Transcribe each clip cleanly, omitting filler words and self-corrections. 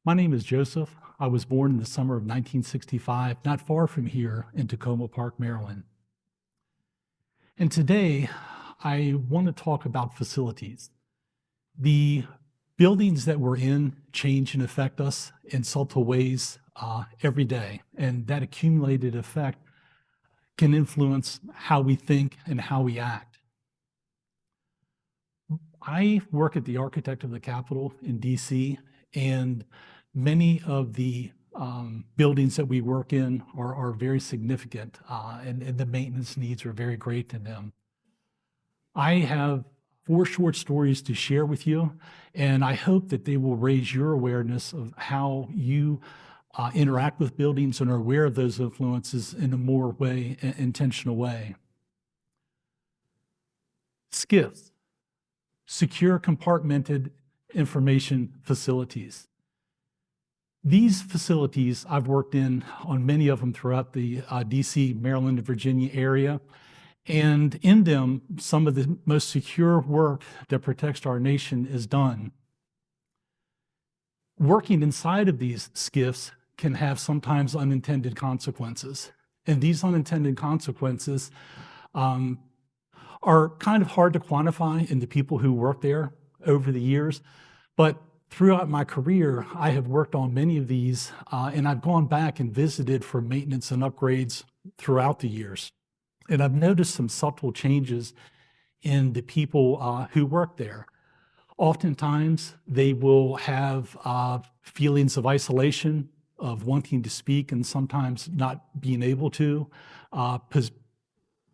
My name is Joseph. I was born in the summer of 1965, not far from here in Tacoma Park, Maryland. And today, I want to talk about facilities. The buildings that we're in change and affect us in subtle ways every day, and that accumulated effect can influence how we think and how we act. I work at the Architect of the Capitol in DC, and many of the buildings that we work in are very significant, and the maintenance needs are very great in them. I have 4 short stories to share with you, and I hope that they will raise your awareness of how you interact with buildings and are aware of those influences in a more intentional way. SCIFs, secure compartmented information facilities. These facilities, I've worked on many of them throughout the DC, Maryland, and Virginia area. And in them, some of the most secure work that protects our nation is done. Working inside of these SCIFs can have sometimes unintended consequences. And these unintended consequences are kind of hard to quantify in the people who work there over the years. But throughout my career, I have worked on many of these, and I've gone back and visited for maintenance and upgrades throughout the years. And I've noticed some subtle changes in the people who work there. Oftentimes, they will have feelings of isolation, of wanting to speak and sometimes not being able to, because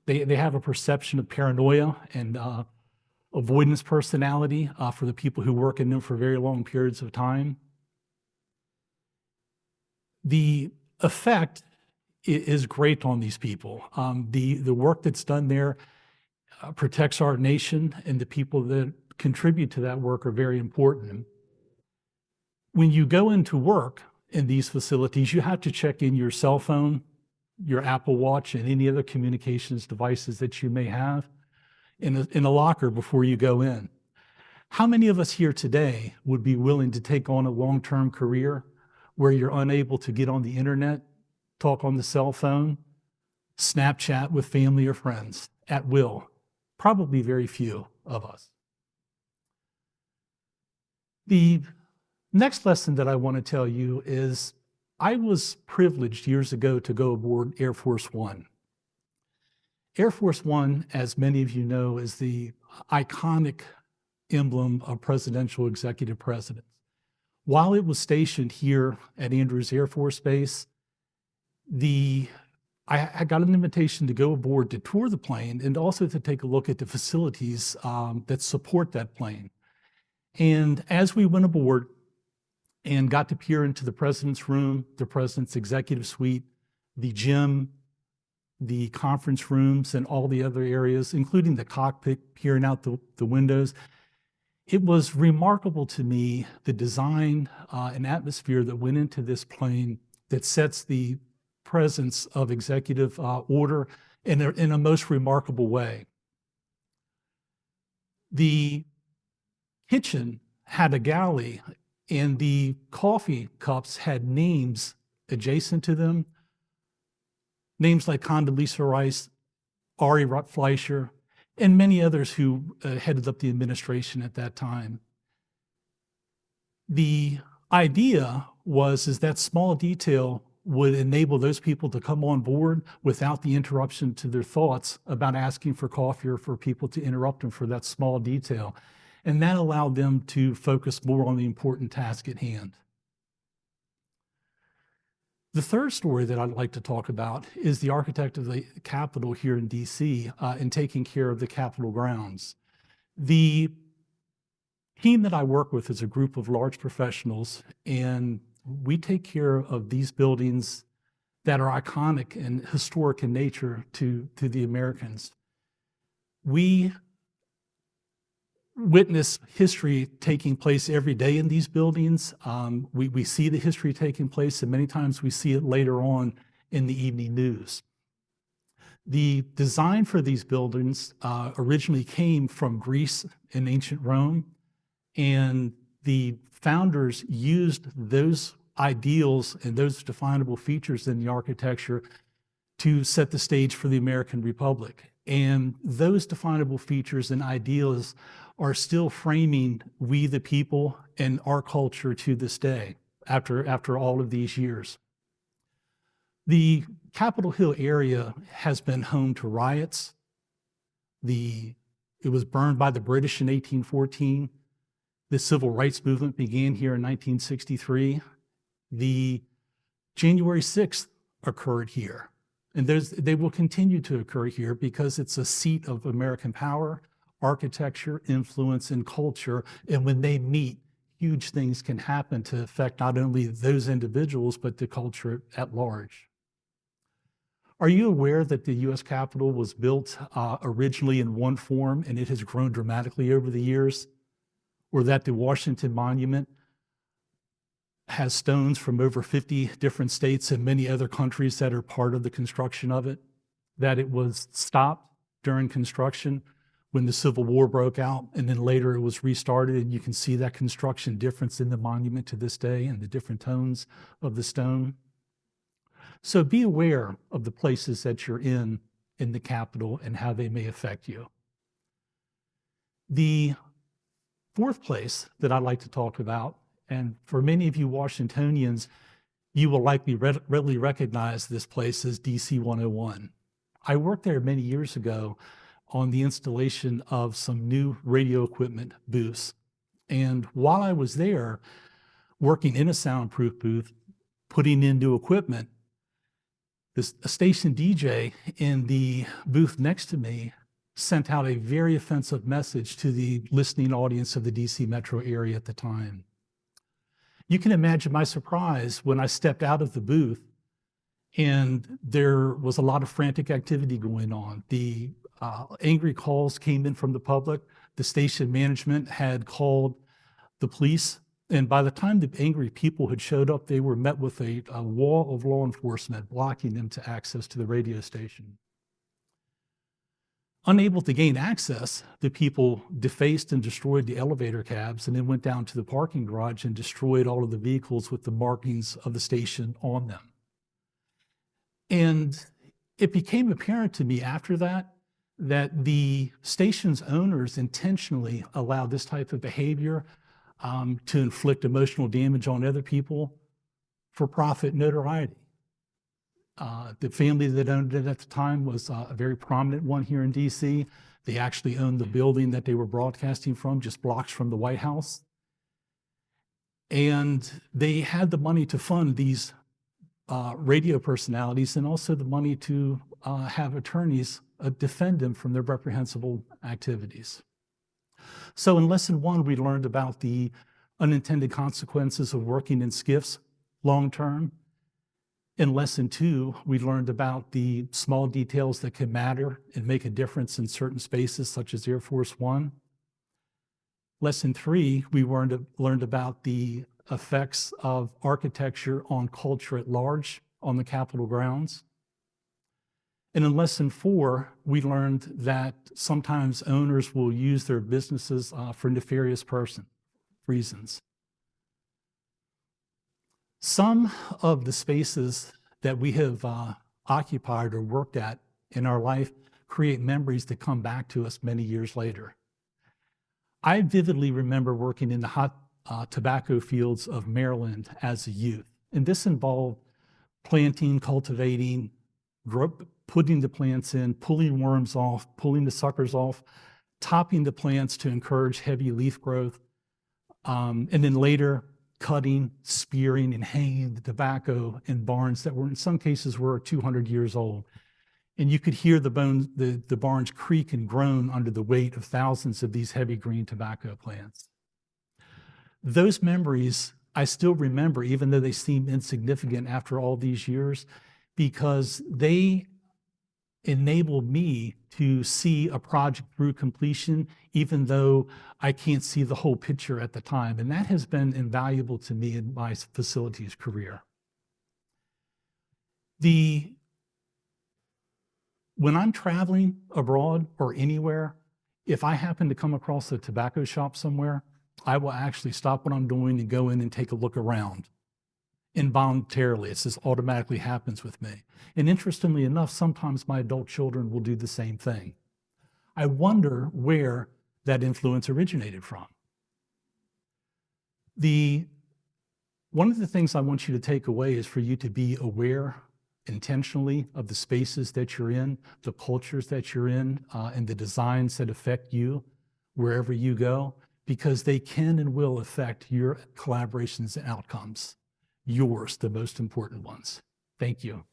they have a perception of paranoia and avoidance personality for the people who work in them for very long periods of time. The effect is great on these people. The work that's done there protects our nation, and the people that contribute to that work are very important. When you go into work in these facilities, you have to check in your cell phone, your Apple Watch, and any other communications devices that you may have in a locker before you go in. How many of us here today would be willing to take on a long-term career where you're unable to get on the internet, talk on the cell phone, Snapchat with family or friends at will? Probably very few of us. The next lesson that I want to tell you is I was privileged years ago to go aboard Air Force One. Air Force One, as many of you know, is the iconic emblem of presidential executive presidents. While it was stationed here at Andrews Air Force Base, I got an invitation to go aboard to tour the plane and also to take a look at the facilities that support that plane. And as we went aboard and got to peer into the president's room, the president's executive suite, the gym, the conference rooms, and all the other areas, including the cockpit, peering out the windows, it was remarkable to me the design and atmosphere that went into this plane that sets the presence of executive order in a most remarkable way. The kitchen had a galley, and the coffee cups had names adjacent to them, names like Condoleezza Rice, Ari Fleischer, and many others who headed up the administration at that time. The idea is that small detail would enable those people to come on board without the interruption to their thoughts about asking for coffee or for people to interrupt them for that small detail. And that allowed them to focus more on the important task at hand. The third story that I'd like to talk about is the Architect of the Capitol here in DC and taking care of the Capitol grounds. The team that I work with is a group of large professionals, and we take care of these buildings that are iconic and historic in nature to the Americans. We witness history taking place every day in these buildings. We see the history taking place, and many times we see it later on in the evening news. The design for these buildings originally came from Greece and ancient Rome, and the founders used those ideals and those definable features in the architecture to set the stage for the American Republic. And those definable features and ideals are still framing we the people and our culture to this day, after all of these years. The Capitol Hill area has been home to riots. It was burned by the British in 1814. The civil rights movement began here in 1963. The January 6th occurred here. And they will continue to occur here because it's a seat of American power, architecture, influence, and culture. And when they meet, huge things can happen to affect not only those individuals, but the culture at large. Are you aware that the U.S. Capitol was built originally in one form and it has grown dramatically over the years? Or that the Washington Monument has stones from over 50 different states and many other countries that are part of the construction of it? That it was stopped during construction when the Civil War broke out, and then later it was restarted, and you can see that construction difference in the monument to this day and the different tones of the stone. So be aware of the places that you're in the Capitol and how they may affect you. The fourth place that I'd like to talk about, and for many of you Washingtonians, you will likely readily recognize this place as DC 101. I worked there many years ago on the installation of some new radio equipment booths. And while I was there working in a soundproof booth, putting in new equipment, a station DJ in the booth next to me sent out a very offensive message to the listening audience of the DC metro area at the time. You can imagine my surprise when I stepped out of the booth and there was a lot of frantic activity going on. The angry calls came in from the public. The station management had called the police. And by the time the angry people had showed up, they were met with a wall of law enforcement blocking them to access to the radio station. Unable to gain access, the people defaced and destroyed the elevator cabs and then went down to the parking garage and destroyed all of the vehicles with the markings of the station on them. And it became apparent to me after that the station's owners intentionally allowed this type of behavior to inflict emotional damage on other people for profit notoriety. The family that owned it at the time was a very prominent one here in DC. They actually owned the building that they were broadcasting from, just blocks from the White House. And they had the money to fund these radio personalities and also the money to have attorneys defend them from their reprehensible activities. So in lesson 1, we learned about the unintended consequences of working in SCIFs long-term. In lesson 2, we learned about the small details that can matter and make a difference in certain spaces, such as Air Force One. Lesson 3, we learned about the effects of architecture on culture at large on the Capitol grounds. And in lesson 4, we learned that sometimes owners will use their businesses for nefarious reasons. Some of the spaces that we have occupied or worked at in our life create memories that come back to us many years later. I vividly remember working in the hot tobacco fields of Maryland as a youth. And this involved planting, cultivating, putting the plants in, pulling worms off, pulling the suckers off, topping the plants to encourage heavy leaf growth, and then later cutting, spearing, and hanging the tobacco in barns that were, in some cases, were 200 years old. And you could hear the barns creak and groan under the weight of thousands of these heavy green tobacco plants. Those memories I still remember, even though they seem insignificant after all these years, because they enabled me to see a project through completion, even though I can't see the whole picture at the time. And that has been invaluable to me in my facilities career. When I'm traveling abroad or anywhere, if I happen to come across a tobacco shop somewhere, I will actually stop what I'm doing and go in and take a look around involuntarily. It's just automatically happens with me. And interestingly enough, sometimes my adult children will do the same thing. I wonder where that influence originated from. One of the things I want you to take away is for you to be aware intentionally of the spaces that you're in, the cultures that you're in, and the designs that affect you wherever you go, because they can and will affect your collaborations and outcomes, yours, the most important ones. Thank you.